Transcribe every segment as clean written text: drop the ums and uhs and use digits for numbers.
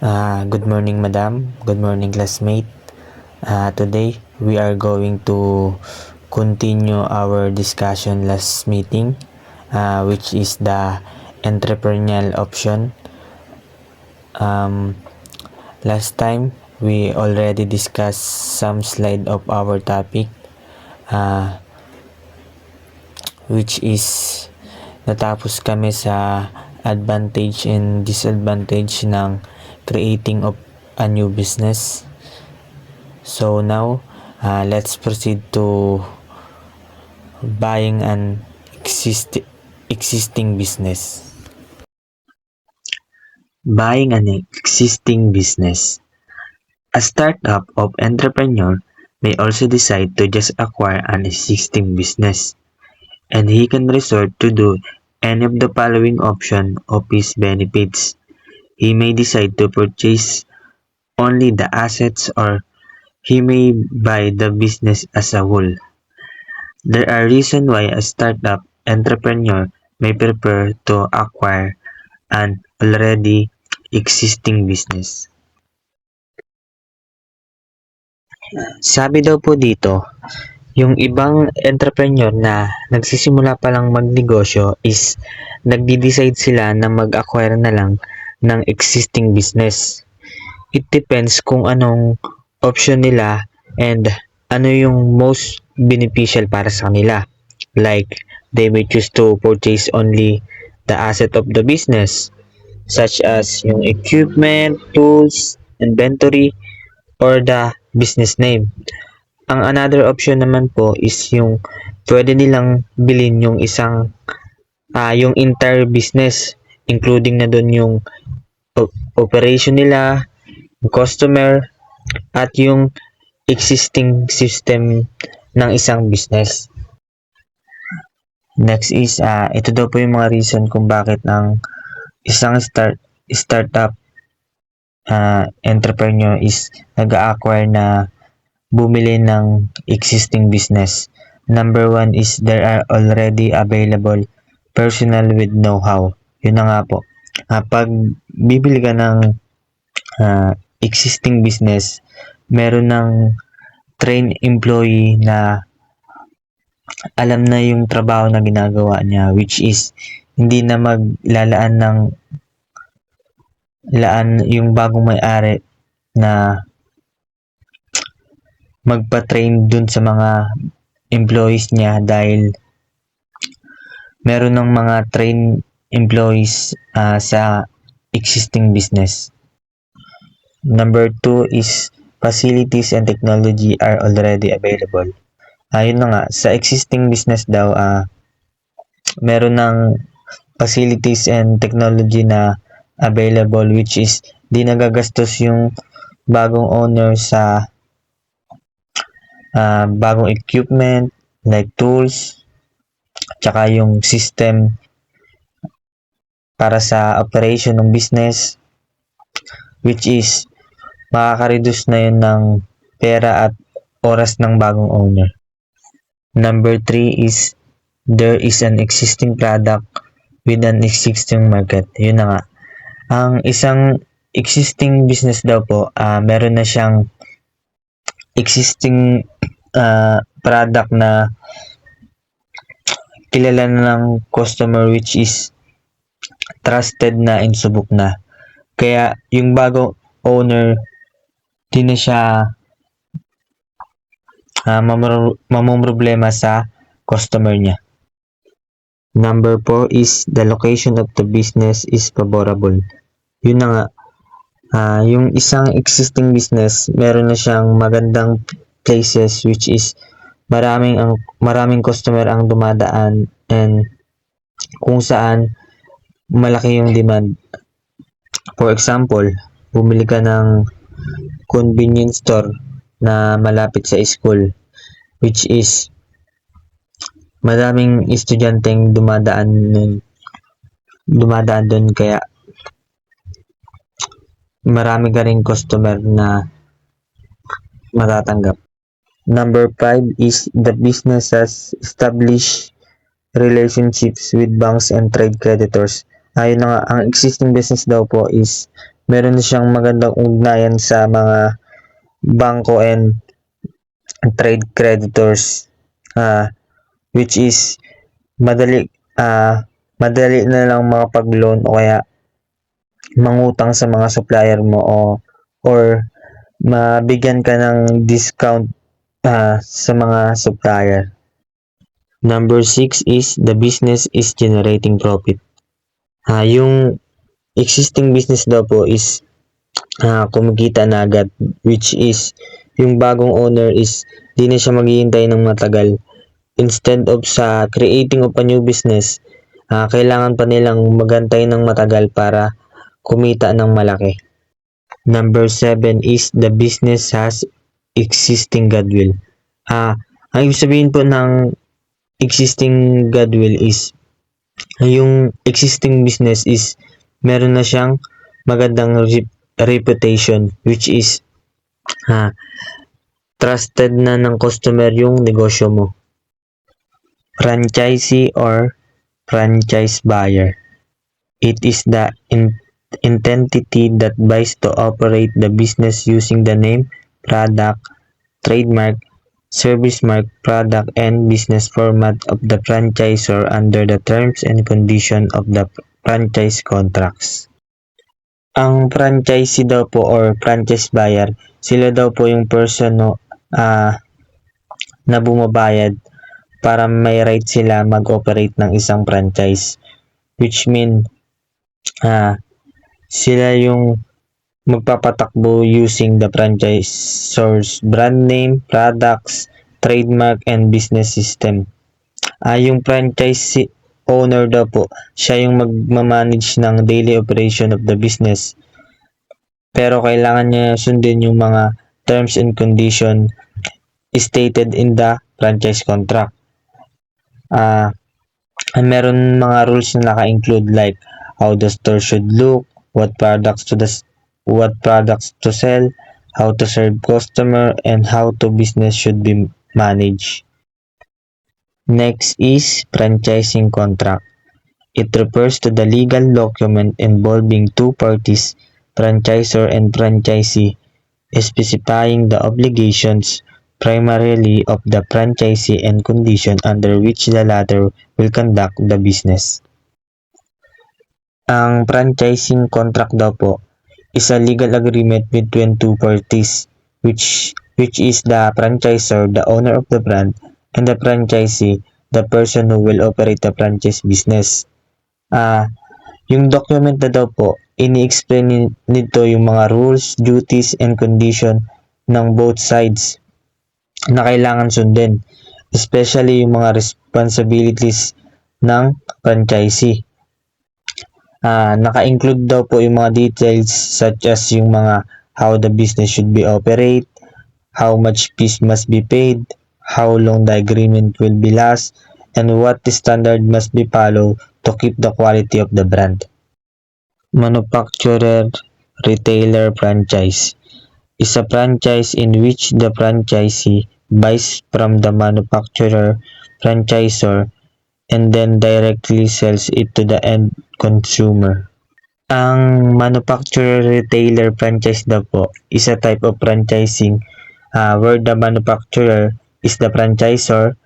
Good morning, madam. Good morning, classmate. Today, we are going to continue our discussion last meeting, which is the entrepreneurial option. Um, Last time, we already discussed some slide of our topic, uh, which is natapos kami sa advantage and disadvantage ng creating of a new business. So now, let's proceed to buying an existing business. Buying an existing business. A startup of entrepreneur may also decide to just acquire an existing business, and he can resort to do any of the following option of his benefits. He may decide to purchase only the assets, or he may buy the business as a whole. There are reasons why a startup entrepreneur may prefer to acquire an already existing business. Sabi daw po dito, yung ibang entrepreneur na nagsisimula pa lang magnegosyo is nagdi-decide sila na mag-acquire na lang ng existing business. It depends kung anong option nila and ano yung most beneficial para sa kanila. Like, they may choose to purchase only the asset of the business, such as yung equipment, tools, inventory, or the business name. Ang another option naman po is yung pwede nilang bilhin yung yung entire business, including na doon yung operation nila, customer, at yung existing system ng isang business. Next is, ito daw po yung mga reason kung bakit ang isang startup entrepreneur is nag-acquire na bumili ng existing business. Number one is there are already available personnel with know-how. Yun na nga po. Pag bibili ka ng existing business, meron ng trained employee na alam na yung trabaho na ginagawa niya, which is hindi na maglalaan ng yung bagong may-ari na magpa-train dun sa mga employees niya dahil meron ng mga trained employees sa existing business. Number 2 is facilities and technology are already available. Ayun na nga, sa existing business daw, meron ng facilities and technology na available, which is di nagagastos yung bagong owner sa bagong equipment like tools, tsaka yung system para sa operation ng business, which is makaka-reduce na yun ng pera at oras ng bagong owner. Number 3 is there is an existing product with an existing market. Yun na nga. Ang isang existing business daw po, meron na siyang existing product na kilala na ng customer, which is trusted na and subok na. Kaya yung bagong owner, di na siya mamumroblema sa customer niya. Number 4 is the location of the business is favorable. Yun na nga, yung isang existing business, meron na siyang magandang places, which is maraming customer ang dumadaan and kung saan malaki yung demand. For example, bumili ka ng convenience store na malapit sa school, which is maraming estudyanteng dumadaan doon, kaya marami ka ring customer na matatanggap. Number 5 is the business has established relationships with banks and trade creditors. Ayun na nga, ang existing business daw po is meron na siyang magandang ugnayan sa mga bangko and trade creditors, which is madali madali na lang makapag-loan o kaya mangutang sa mga supplier mo or mabigyan ka ng discount sa mga supplier. Number 6 is the business is generating profit. Yung existing business daw po is kumikita na agad, which is yung bagong owner is di na siya maghihintay ng matagal. Instead of sa creating of a new business, kailangan pa nilang magantay ng matagal para kumita ng malaki. Number 7 is the business has existing goodwill. Ang ibig sabihin po ng existing goodwill is yung existing business is meron na siyang magandang reputation, which is trusted na ng customer yung negosyo mo. Franchisee or franchise buyer. It is the entity that buys to operate the business using the name, product, trademark, service mark, product, and business format of the franchisor under the terms and conditions of the franchise contracts. Ang franchisee daw po or franchise buyer, sila daw po yung person na bumabayad para may right sila mag-operate ng isang franchise, which mean sila yung magpapatakbo using the franchisor's brand name, products, trademark, and business system. Yung franchise owner daw po, siya yung magmamanage ng daily operation of the business. Pero kailangan niya sundin yung mga terms and condition stated in the franchise contract. Meron mga rules na naka-include like how the store should look, what products to sell, how to serve customer, and how to business should be managed. Next is franchising contract. It refers to the legal document involving two parties, franchisor and franchisee, specifying the obligations primarily of the franchisee and condition under which the latter will conduct the business. Ang franchising contract daw po is a legal agreement between two parties, which is the franchisor, the owner of the brand, and the franchisee, the person who will operate the franchise business. Yung document na daw po, ini-explain nito yung mga rules, duties, and condition ng both sides na kailangan sundin, especially yung mga responsibilities ng franchisee. Naka-include daw po yung mga details such as yung mga how the business should be operate, how much fees must be paid, how long the agreement will be last, and what the standard must be followed to keep the quality of the brand. Manufacturer retailer franchise is a franchise in which the franchisee buys from the manufacturer franchisor and then directly sells it to the end consumer. Ang manufacturer retailer franchise daw po is a type of franchising where the manufacturer is the franchisor,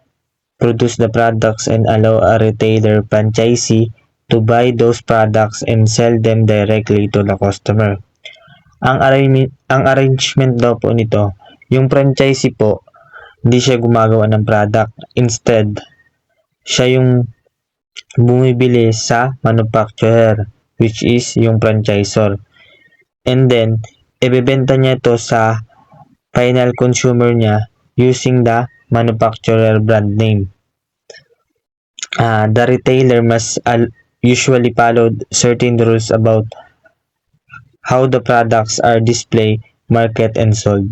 produce the products and allow a retailer franchisee to buy those products and sell them directly to the customer. Ang arrangement daw po nito, yung franchisee po, hindi siya gumagawa ng product. Instead, siya yung bumibili sa manufacturer, which is yung franchisor. And then, ibebenta niya ito sa final consumer niya using the manufacturer brand name. The retailer must usually follow certain rules about how the products are displayed, marketed, and sold.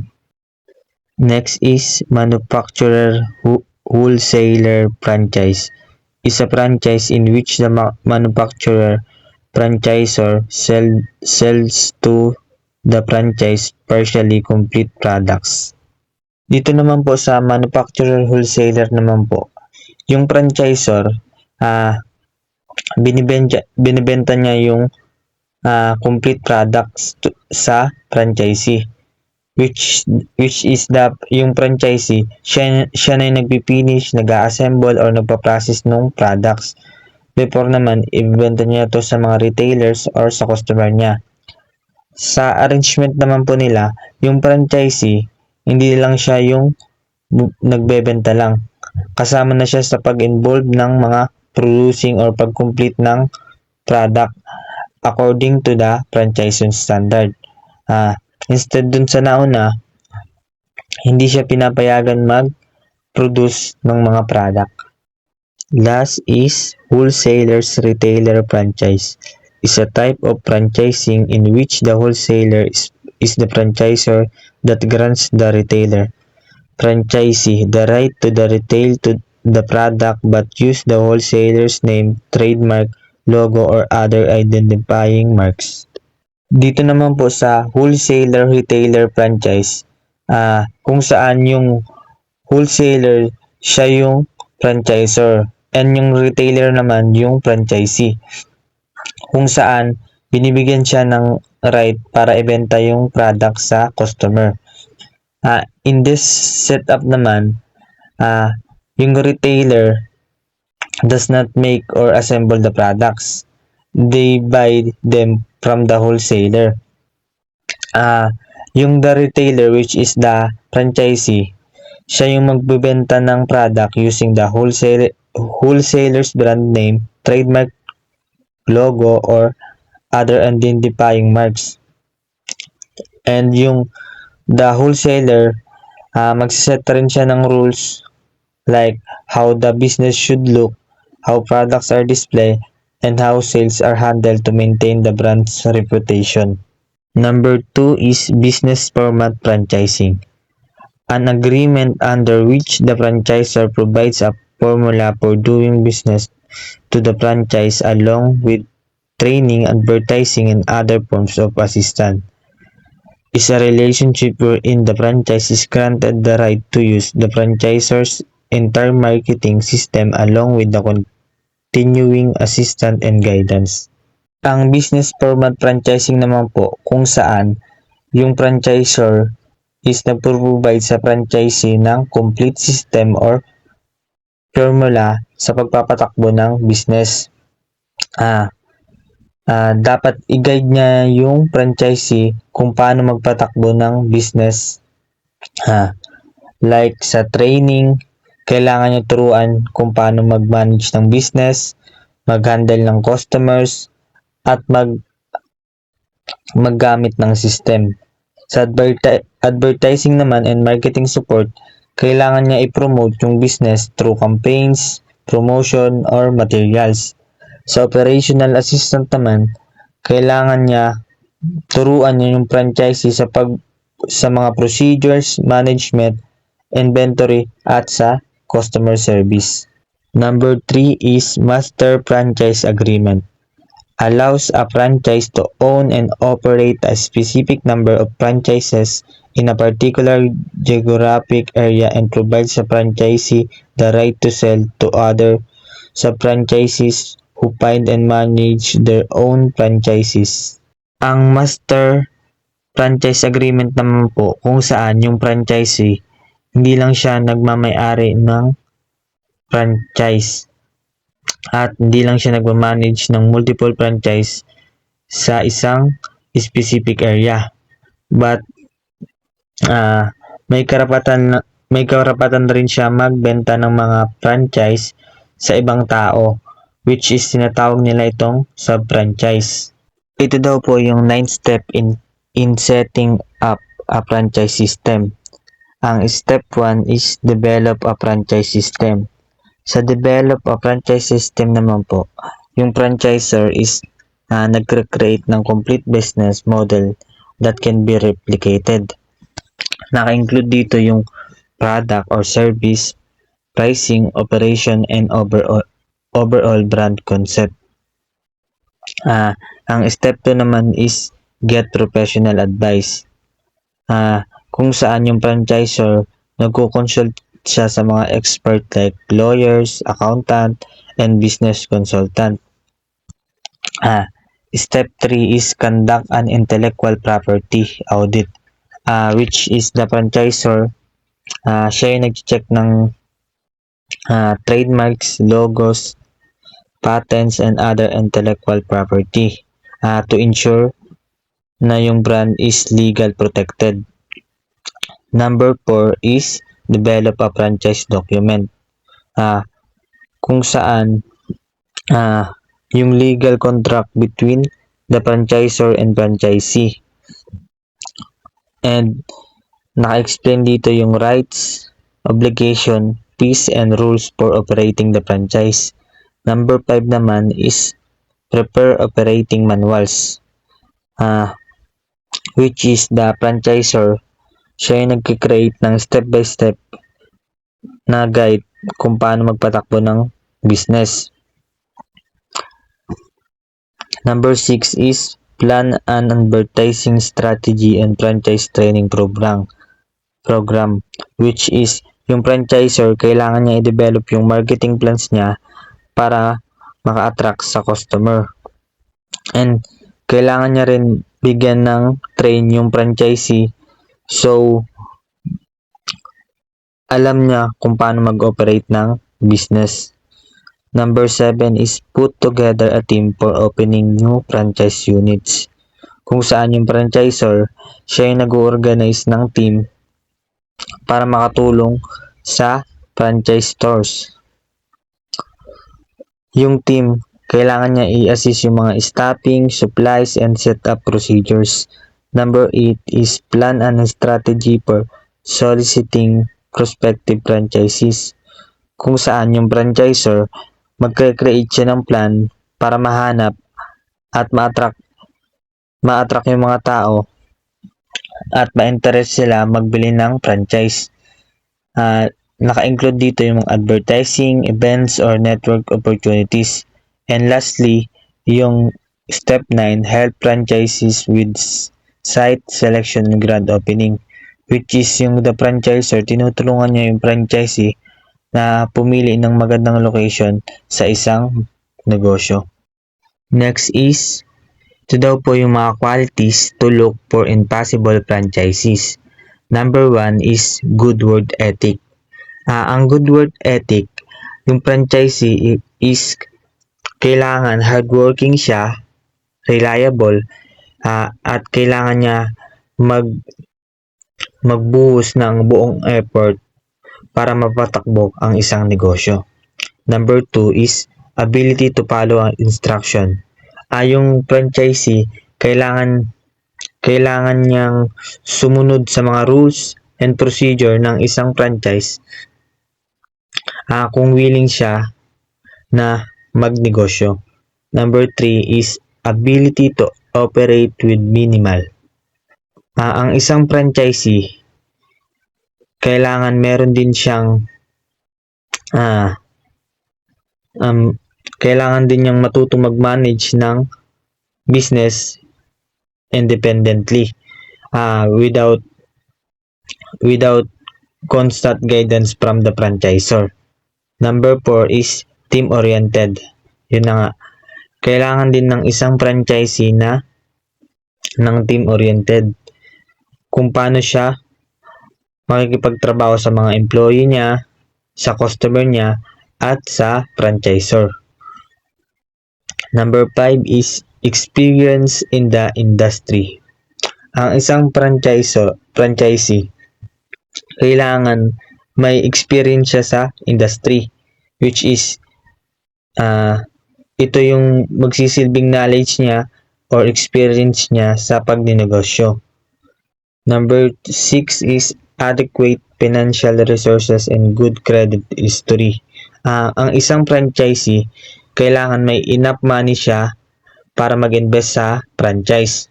Next is manufacturer wholesaler franchise. Is a franchise in which the manufacturer franchisor sells to the franchise partially complete products. Dito naman po sa manufacturer wholesaler naman po, yung franchisor binibenta niya yung complete products sa franchisee, which is yung franchisee, siya na yung nagpipinish, nag-assemble or nagpa-process ng products before naman ibenta niya to sa mga retailers or sa customer niya. Sa arrangement naman po nila, yung franchisee, hindi lang siya yung nagbebenta lang. Kasama na siya sa pag-involve ng mga producing or pag-complete ng product according to the franchising standard. Instead dun sa nauna, hindi siya pinapayagan mag-produce ng mga product. Last is wholesalers retailer franchise. Is a type of franchising in which the wholesaler is the franchisor that grants the retailer franchisee the right to the retail to the product but use the wholesaler's name, trademark, logo, or other identifying marks. Dito naman po sa wholesaler retailer franchise, kung saan yung wholesaler siya yung franchisor and yung retailer naman yung franchisee, kung saan binibigyan siya ng right para ibenta yung product sa customer. In this setup naman, yung retailer does not make or assemble the products. They buy them from the wholesaler. Yung the retailer, which is the franchisee, siya yung magbebenta ng product using the wholesaler's brand name, trademark, logo, or other identifying marks. And yung the wholesaler, magsiset rin siya ng rules like how the business should look, how products are displayed, and how sales are handled to maintain the brand's reputation. Number 2 is business format franchising. An agreement under which the franchisor provides a formula for doing business to the franchise along with training, advertising, and other forms of assistance. Is a relationship wherein the franchise is granted the right to use the franchisor's entire marketing system along with the continuing assistance and guidance. Ang business format franchising naman po kung saan yung franchisor is nagpo-provide sa franchisee ng complete system or formula sa pagpapatakbo ng business. Dapat i-guide niya yung franchisee kung paano magpatakbo ng business. Like sa training, kailangan niya turuan kung paano mag-manage ng business, mag-handle ng customers, at maggamit ng system. Sa advertising naman and marketing support, kailangan niya i-promote yung business through campaigns, promotion, or materials. Sa operational assistant naman, kailangan niya turuan niya yung franchisee sa mga procedures, management, inventory, at sa customer service. Number 3 is master franchise agreement. Allows a franchise to own and operate a specific number of franchises in a particular geographic area and provides a franchisee the right to sell to other sub-franchisees who find and manage their own franchises. Ang master franchise agreement naman po kung saan yung franchisee hindi lang siya nagmamay-ari ng franchise at hindi lang siya nagmamanage ng multiple franchise sa isang specific area, but may karapatan rin siya magbenta ng mga franchise sa ibang tao, which is tinatawag nila itong sub-franchise. Ito daw po yung 9th step in setting up a franchise system. Ang step 1 is develop a franchise system. Sa develop a franchise system naman po, yung franchisor is nagcreate ng complete business model that can be replicated. Naka-include dito yung product or service, pricing, operation, and overall brand concept. Ang step 2 naman is get professional advice. Kung saan yung franchisor nagko-consult siya sa mga expert like lawyers, accountant, and business consultant. Step 3 is conduct an intellectual property audit, which is the franchisor, siya yung nag-check ng trademarks, logos, patents, and other intellectual property to ensure na yung brand is legal protected. Number 4 is develop a franchise document, kung saan yung legal contract between the franchisor and franchisee. And naka-explain dito yung rights, obligation, fees, and rules for operating the franchise. Number 5 naman is prepare operating manuals, which is the franchisor, siya yung nagkikreate ng step-by-step na guide kung paano magpatakbo ng business. Number 6 is plan an advertising strategy and franchise training program, which is yung franchisor, kailangan niya i-develop yung marketing plans niya para maka-attract sa customer. And kailangan niya rin bigyan ng train yung franchisee, so alam niya kung paano mag-operate ng business. Number 7 is put together a team for opening new franchise units, kung saan yung franchisor, siya yung nag-organize ng team para makatulong sa franchise stores. Yung team, kailangan niya i-assist yung mga staffing, supplies, and setup procedures. Number 8 is plan and strategy for soliciting prospective franchisees, kung saan yung franchisor magkre-create siya ng plan para mahanap at ma-attract yung mga tao at ma-interest sila magbili ng franchise. Naka-include dito yung mga advertising, events, or network opportunities. And lastly, yung step 9, help franchisees with site selection and grand opening, which is yung the franchisor, tinutulungan niya yung franchisee na pumili ng magandang location sa isang negosyo. Next is, ito daw po yung mga qualities to look for in possible franchisees. Number 1 is good work ethic. Ang good work ethic, yung franchisee is kailangan hardworking siya, reliable, at kailangan niya magbuhos ng buong effort para mapatakbo ang isang negosyo. Number 2 is ability to follow ang instruction. Yung franchisee, kailangan niyang sumunod sa mga rules and procedure ng isang franchise kung willing siya na magnegosyo. Number 3 is ability to operate with minimal. Ang isang franchisee, kailangan meron din siyang kailangan din niyang matutong mag-manage ng business independently, without constant guidance from the franchisor. Number 4 is team-oriented. Yun na nga. Kailangan din ng isang franchisee na ng team-oriented. Kung paano siya makikipagtrabaho sa mga employee niya, sa customer niya, at sa franchisor. Number 5 is experience in the industry. Ang isang franchisee, kailangan may experience siya sa industry, which is ito yung magsisilbing knowledge niya or experience niya sa pagninegosyo. Number 6 is adequate financial resources and good credit history. Ang isang franchisee, kailangan may enough money siya para mag-invest sa franchise.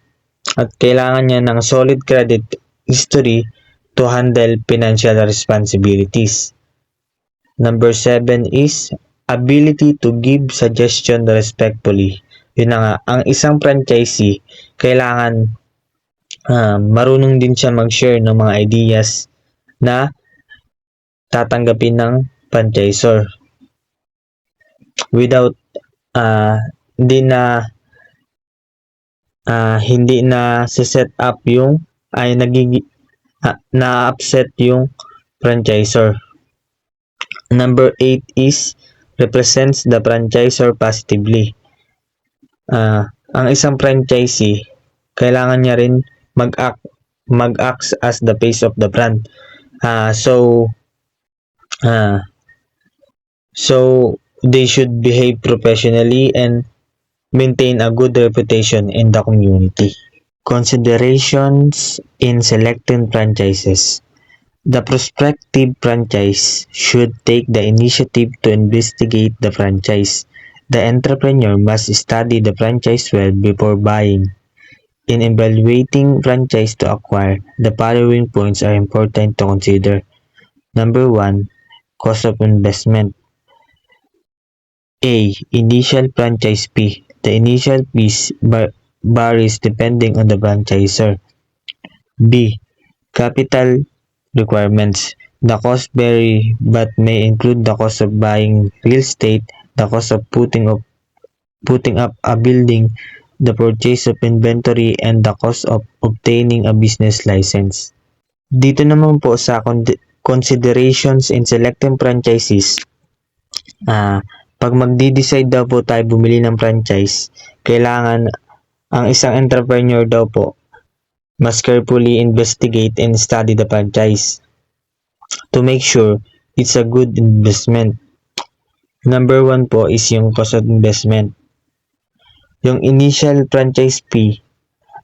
At kailangan niya ng solid credit history to handle financial responsibilities. Number 7 is ability to give suggestion respectfully. Yun na nga, ang isang franchisee, kailangan marunong din siya mag-share ng mga ideas na tatanggapin ng franchisor without hindi na set up yung na-upset yung franchisor. Number 8 is represents the franchisor positively. Ang isang franchisee, kailangan niya rin mag-act as the face of the brand. So they should behave professionally and maintain a good reputation in the community. Considerations in selecting franchises. The prospective franchise should take the initiative to investigate the franchise. The entrepreneur must study the franchise well before buying. In evaluating franchise to acquire, the following points are important to consider. Number 1, cost of investment. A. Initial franchise fee. The initial fees varies depending on the franchisor. B. Capital requirements. The costs vary but may include the cost of buying real estate, the cost of putting up a building, the purchase of inventory, and the cost of obtaining a business license. Dito naman po sa considerations in selecting franchises, pag magdi-decide daw po tayo bumili ng franchise, kailangan ang isang entrepreneur daw po must carefully investigate and study the franchise to make sure it's a good investment. Number 1 po is yung cost of investment. Yung initial franchise fee,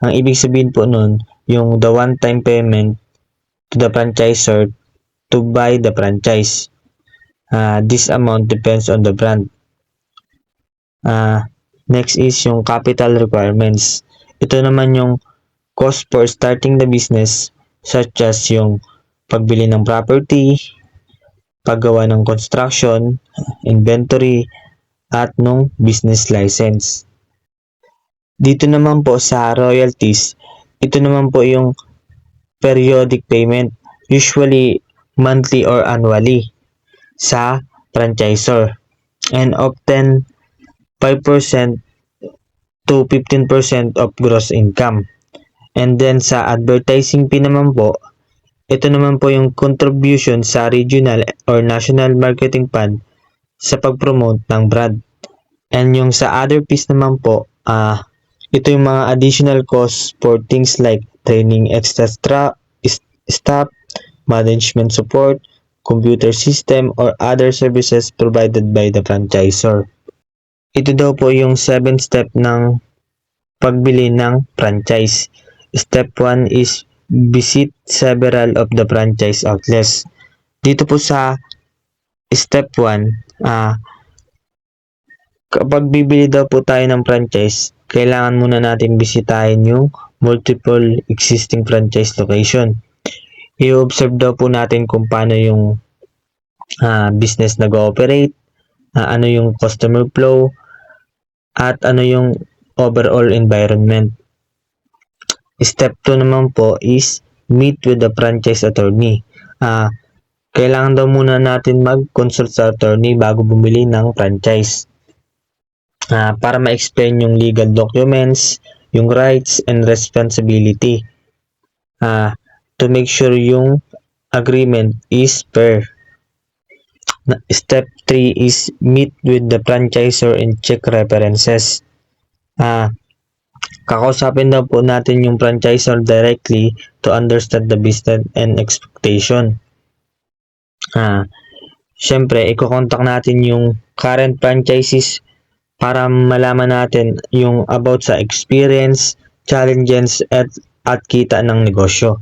ang ibig sabihin po nun, yung the one-time payment to the franchisor to buy the franchise. This amount depends on the brand. Next is yung capital requirements. Ito naman yung cost for starting the business, such as yung pagbili ng property, paggawa ng construction, inventory, at nung business license. Dito naman po sa royalties, ito naman po yung periodic payment, usually monthly or annually sa franchisor, and often 5% to 15% of gross income. And then sa advertising fee naman po, ito naman po yung contribution sa regional or national marketing fund sa pag-promote ng brand. And yung sa other fees naman po, ito yung mga additional costs for things like training extra staff, management support, computer system, or other services provided by the franchisor. Ito daw po yung 7 step ng pagbili ng franchise. Step 1 is visit several of the franchise outlets. Dito po sa step 1, kapag bibili daw po tayo ng franchise, kailangan muna natin bisitahin yung multiple existing franchise location. I-observe daw po natin kung paano yung business nag-ooperate, ano yung customer flow, at ano yung overall environment. Step 2 naman po is meet with the franchise attorney. Kailangan daw muna natin mag-consult sa attorney bago bumili ng franchise. Para ma-explain yung legal documents, yung rights and responsibility. To make sure yung agreement is fair. Step 3 is meet with the franchisor and check references. Kakausapin daw po natin yung franchisor directly to understand the business and expectation. Syempre, i-contact natin yung current franchisees para malaman natin yung about sa experience, challenges, at kita ng negosyo.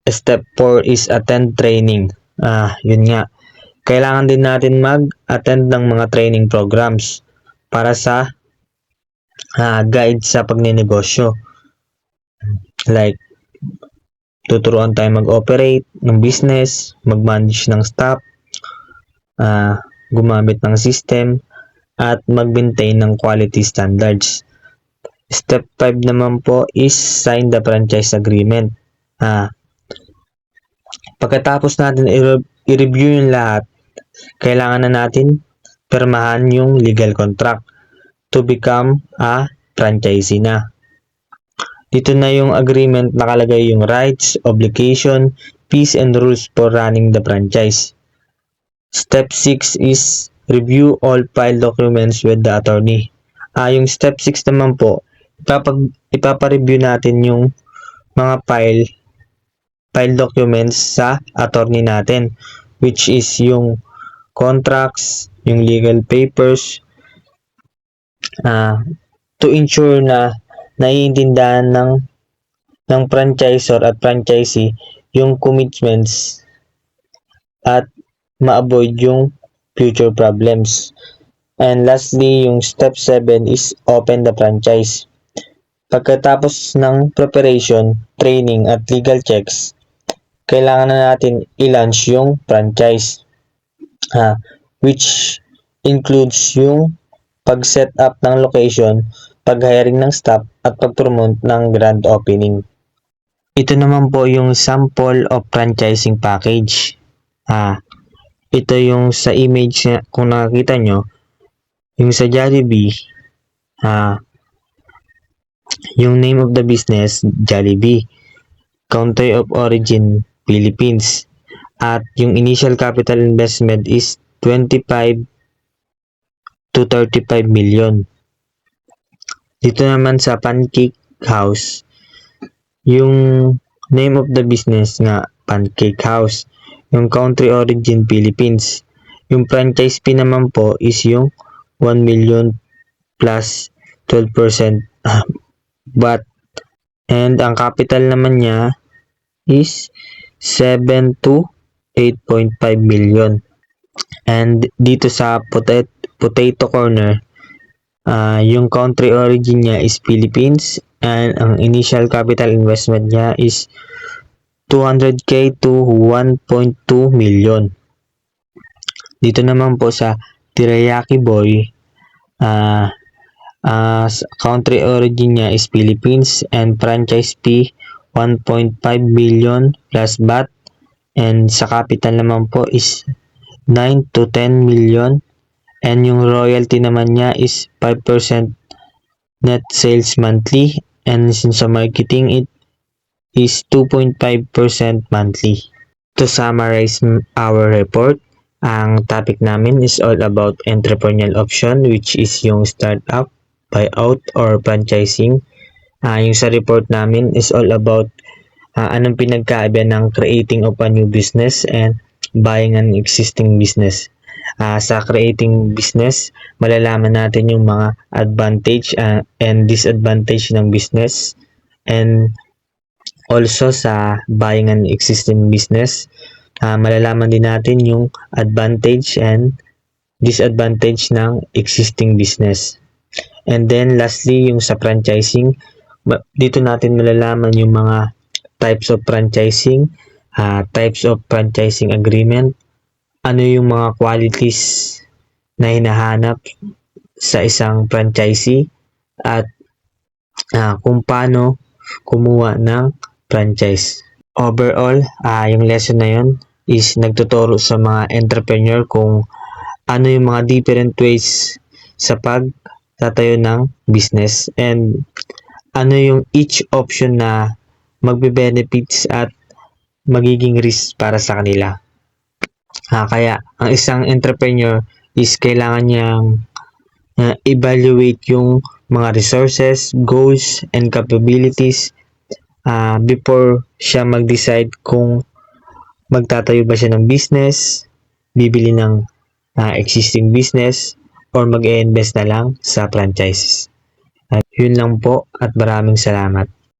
Step 4 is attend training. Yun nga. Kailangan din natin mag-attend ng mga training programs para sa guide sa pagninegosyo. Like, tuturuan tayo mag-operate ng business, mag-manage ng staff, gumamit ng system, at mag-maintain ng quality standards. Step 5 naman po is sign the franchise agreement. Pagkatapos natin i-review yung lahat, kailangan na natin pirmahan yung legal contract to become a franchisee na. Dito na yung agreement nakalagay yung rights, obligation, fees and rules for running the franchise. Step 6 is review all file documents with the attorney. Yung step 6 naman po, ipapareview natin yung mga file documents sa attorney natin, which is yung contracts, yung legal papers, to ensure na naiintindihan ng franchisor at franchisee yung commitments at ma-avoid yung future problems. And lastly, yung step 7 is open the franchise. Pagkatapos ng preparation, training at legal checks, kailangan na natin i-launch yung franchise, which includes yung pag-set up ng location, pag-hiring ng staff, at pag-promote ng grand opening. Ito naman po yung sample of franchising package. Ito yung sa image na, kung nakakita nyo, yung sa Jollibee, yung name of the business, Jollibee. Country of origin, Philippines. At yung initial capital investment is 25 to 35 million. Dito naman sa Pancake House, yung name of the business nga, Pancake House. Yung country origin, Philippines. Yung franchise fee naman po is yung 1 million plus 12% VAT. And ang capital naman niya is 7 to 8.5 million. And dito sa potato corner, yung country origin niya is Philippines, and ang initial capital investment niya is 200k to 1.2 million. Dito naman po sa Teriyaki Boy, country origin niya is Philippines, and franchise fee 1.5 million plus VAT, and sa capital naman po is 9 to 10 million, and yung royalty naman niya is 5% net sales monthly, and sa marketing it is 2.5% monthly. To summarize our report, ang topic namin is all about entrepreneurial option, which is yung startup, buyout, or franchising. Yung sa report namin is all about anong pinagkaiba ng creating of a new business and buying an existing business. Sa creating business, malalaman natin yung mga advantage and disadvantage ng business, and also sa buying an existing business, malalaman din natin yung advantage and disadvantage ng existing business. And then lastly, yung sa franchising, dito natin malalaman yung mga types of franchising, types of franchising agreement, ano yung mga qualities na hinahanap sa isang franchisee, at kung paano kumuha ng franchise. Overall, yung lesson na yun is nagtuturo sa mga entrepreneur kung ano yung mga different ways sa pagtatayo ng business, and ano yung each option na magbe-benefits at magiging risk para sa kanila. Kaya ang isang entrepreneur is kailangan niyang evaluate yung mga resources, goals, and capabilities before siya mag-decide kung magtatayo ba siya ng business, bibili ng existing business, or mag-i-invest na lang sa franchises. At yun lang po, at maraming salamat.